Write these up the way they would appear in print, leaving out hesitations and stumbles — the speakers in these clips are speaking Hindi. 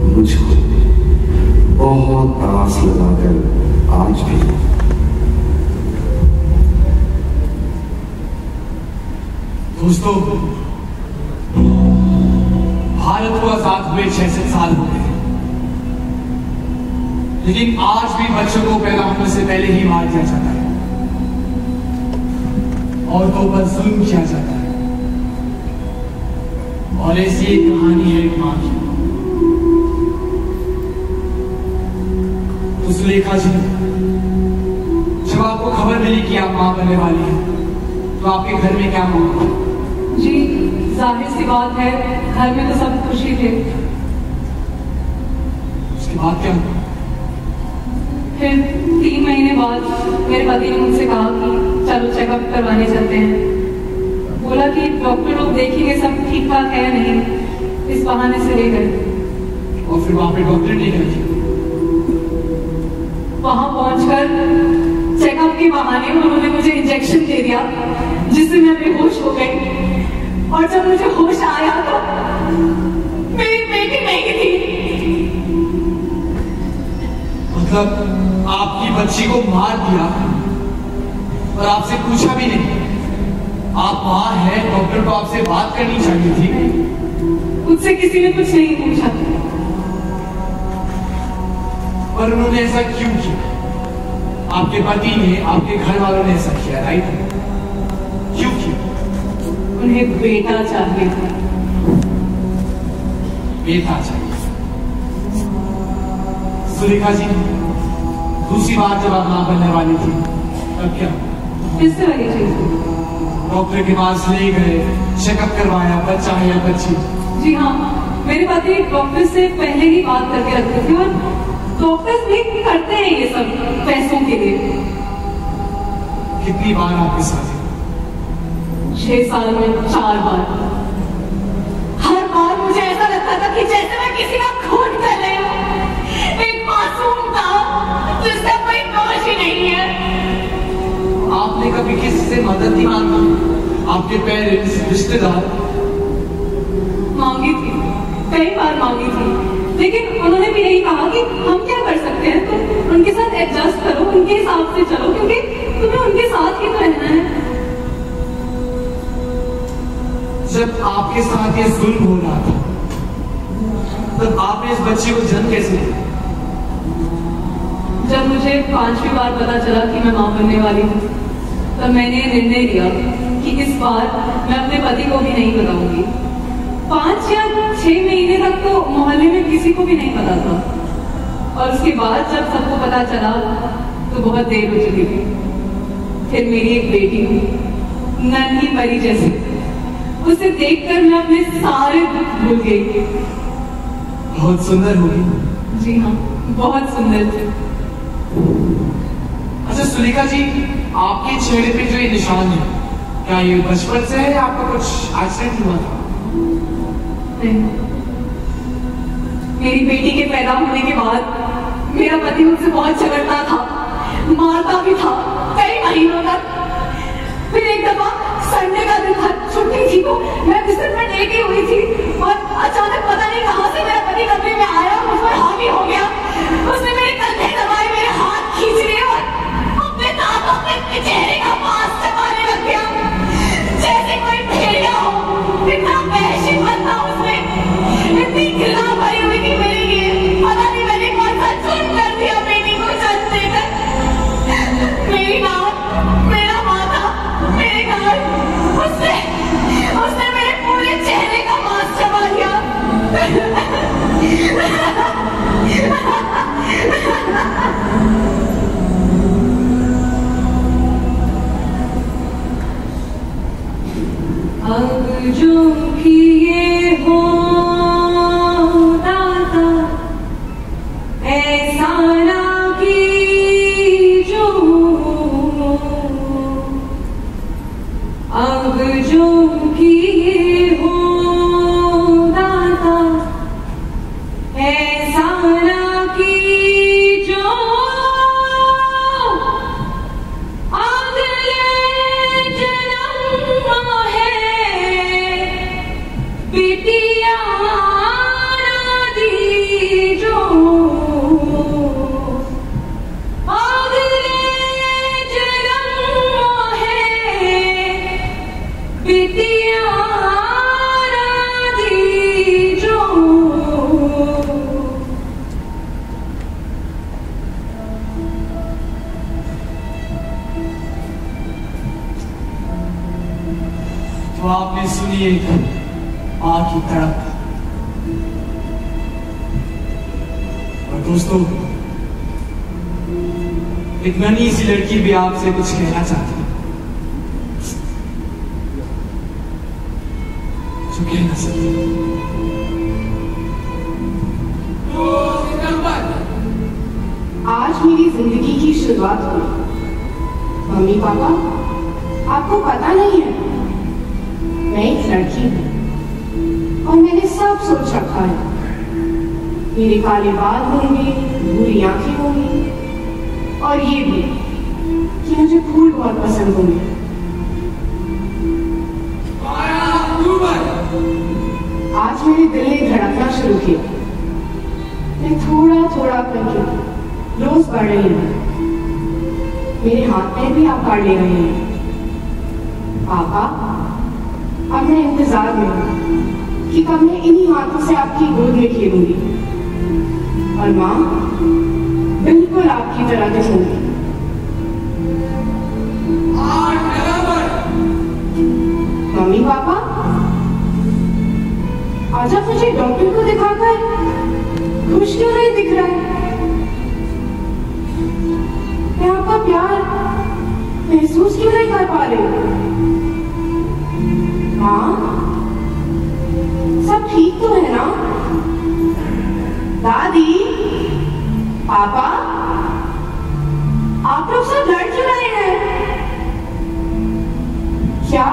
मुझको बहुत आस लगाकर आज भी। दोस्तों, भारत को आजाद हुए 66 साल हो गए, लेकिन आज भी बच्चों को पैदा होने से पहले ही मार दिया जाता है, औरतों पर जुल्म किया जाता है। और ऐसी एक कहानी है एक मां की। तो सुलेखा जी, जब आपको खबर मिली कि आप मां बनने वाली हैं, तो आपके घर में क्या माहौल? जी, जाहिर सी बात है, घर में तो सब खुशी थे। उसके बाद क्या हुआ? फिर 3 महीने बाद मेरे पति ने मुझसे कहा कि चलो चेकअप करवाने चलते हैं। बोला कि डॉक्टर लोग देखेंगे सब ठीक ठाक है या नहीं, इस बहाने से ले गए। और फिर वहां पे डॉक्टर नहीं गए? वहां पहुंचकर चेकअप के बहाने उन्होंने मुझे इंजेक्शन दे दिया, जिससे मैं बेहोश हो गई। और जब मुझे होश आया तो मेरी बेटी नहीं थी। मतलब आपकी बच्ची को मार दिया और आपसे पूछा भी नहीं? आप मां हैं, डॉक्टर को आपसे बात करनी चाहिए थी। मुझसे किसी ने कुछ नहीं पूछा। पर उन्होंने ऐसा क्यों किया? आपके पति ने, आपके घर वालों ने ऐसा किया, राइट? क्यों किया? उन्हें बेटा चाहिए था। बेटा चाहिए। सुलेखा जी, दूसरी बार जब आप मां बनने वाली थी, तब क्या? किस तरह की चीज? डॉक्टर के पास ले गए, चेकअप करवाया, बच्चा है या बच्ची? जी हाँ, मेरे पति डॉक्टर से पहले ही बात करके रखते थे, और डॉक्टर्स भी करते हैं ये सब पैसों के लिए। कितनी बार आपके साथ? 6 साल में 4 बार। हर बार मुझे ऐसा लगता था कि जैसे मैं किसी का खून कर रही हूँ। एक मासूम था जिसका कोई दोष ही नहीं है। आपने कभी किसी से मदद नहीं मांगी? आपके पेरेंट्स, रिश्तेदार? मांगी थी, कई बार मांगी थी, लेकिन उन्होंने भी यही कहा कि हम क्या कर सकते हैं, तुम उनके साथ एडजस्ट करो, उनके हिसाब से चलो, क्योंकि तुम्हें उनके साथ ही तो रहना है। जब आपके साथ ये जुल्म हो रहा था, तब आपने इस बच्चे को जन्म कैसे दिया? जब मुझे 5वीं बार पता चला कि मैं मां बनने वाली हूँ, तब मैंने निर्णय लिया कि इस बार मैं अपने पति को भी नहीं बताऊंगी। 5 या 6 महीने तक तो मोहल्ले में किसी को भी नहीं पता था, और उसके बाद जब सबको पता चला तो बहुत देर हो चुकी थी। फिर मेरी एक बेटी हुई, नन्ही परी जैसी। उसे देखकर मैं अपने सारे दुख भूल गई। बहुत सुंदर होगी। जी हाँ, बहुत सुंदर थी। अच्छा सुलेखा जी, आपके चेहरे पे जो ये निशान है, क्या ये बचपन से है या आपका कुछ एक्सीडेंट हुआ था? नहीं, मेरी बेटी के पैदा होने के बाद मेरा पति मुझसे बहुत झगड़ता था, मारता भी था कई महीनों तक। फिर एक दफा संडे का दिन था, छुट्टी थी, तो मैं बिस्तर में लेटी हुई थी और अचानक पता नहीं कहां से मेरा पति कमरे में आया, मुझ पर हावी हो गया। उसने मेरे कंधे दबाए, मेरे हाथ खींच लिए और अपने दांतों से चेहरे का मांस चबाने लग गया, जैसे कोई भेड़िया हो। इतना वहशी बनता उसने, इतनी घृणा भरी हुई थी मेरे लिए। पता नहीं मैंने कौन सा जुर्म कर दिया बेटी को जन्म देकर। मेरी नाक, मेरा माथा, मेरे गाल, उसने मेरे पूरे चेहरे का मांस चबा दिया। अब जो किए हो दाता, ऐसा ना कीजो। अब जो किए हो दाता, ऐसा ना कीजो। अगले जन्म है बिटिया ना दी एक मां की तड़प। और दोस्तों, एक नन्ही सी लड़की भी आपसे कुछ कहना चाहती है, जो कह ना सकती। आज मेरी जिंदगी की शुरुआत हुई। मम्मी पापा, आपको पता नहीं है, मैं एक लड़की हूँ और मैंने सब सोच रखा है। मेरे काले बाल होंगे, भूरी आंखें होंगी और ये भी कि मुझे फूल बहुत पसंद होंगे। आज मेरे दिल ने धड़कना शुरू किया। मैं थोड़ा थोड़ा करके रोज बढ़ रही हूँ। मेरे हाथ में भी आप पढ़ ले रहे हैं। पापा, अब मैं इंतजार में हूँ कि कब मैं इन्हीं हाथों से आपकी गोद में खेलूंगी और माँ बिल्कुल आपकी तरह दिखूंगी। मम्मी पापा, आज आप मुझे डॉक्टर को दिखाकर खुश क्यों नहीं दिख रहा है? मैं आपका प्यार महसूस क्यों नहीं कर पा रही? हाँ, सब ठीक तो है ना? दादी, पापा, आप लोग सब लड़ क्यों रहे हैं? क्या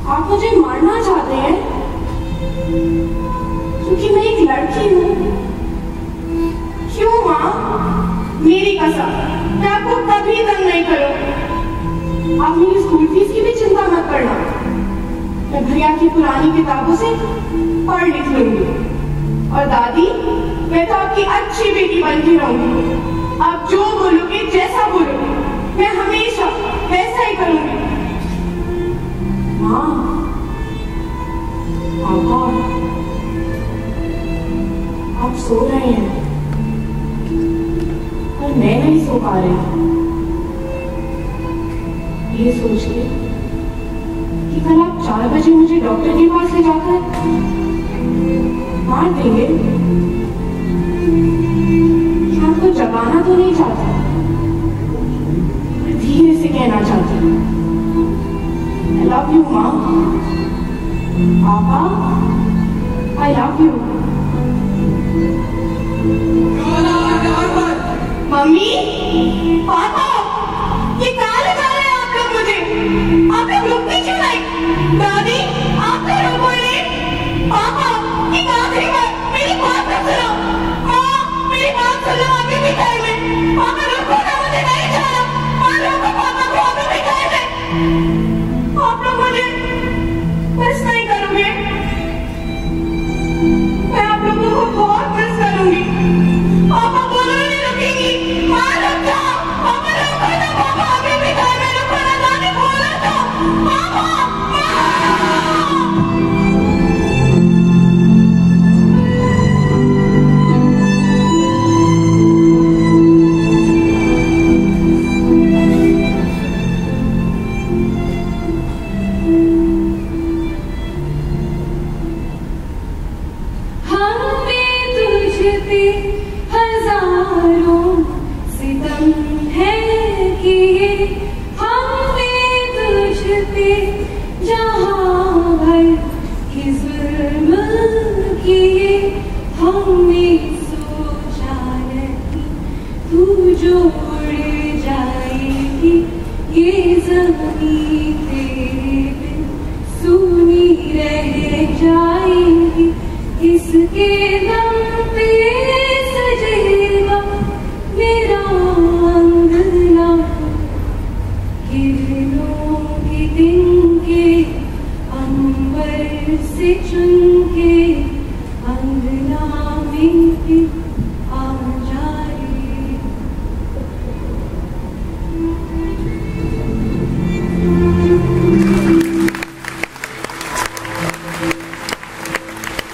आप मुझे मारना चाहते हैं क्योंकि मैं एक लड़की हूँ? क्यों माँ? मेरी कसम, मैं आपको कभी तंग नहीं करूंगी। आप मेरी स्कूल फीस की भी चिंता मत करना। मैं भैया की पुरानी किताबों से पढ़ लिख लूंगी। और दादी, मैं तो आपकी अच्छी बेटी बन के रहूंगी। आप जो बोलोगे, जैसा बोलोगे, मैं हमेशा वैसा ही करूंगी। माँ, पापा, आप सो रहे हैं और मैं नहीं सो पा रही। ये सोच के कि कल आप 4 बजे मुझे डॉक्टर के पास ले जाकर मार देंगे। मैं आपको जगाना तो नहीं चाहती, धीरे से कहना चाहती हूँ, I love you माँ। पापा, I love you। मम्मी, पापा, ये कहाँ ले जा रहे हैं आप लोग मुझे? आप लोग रुकते क्यों नहीं? दादी, आप तो रुको नहीं। पापा, ये कहाँ गई बात? मेरी बात तो सुनो। माँ, मेरी बात सुनो, अभी भी घर में। पापा रुको ना, मुझे नहीं जाना। माँ रुको, पापा को अभी भी घर में। आप लोग मुझे मिस नहीं करोगे? मैं आप लोगों को बहुत मिस करूंगी। पापा बोलो नहीं रुकेंगी। माँ रुक जाओ। पापा रुको ना, पापा अभी भी घर में रुको ना। दादी बोलो तो। पापा, इसके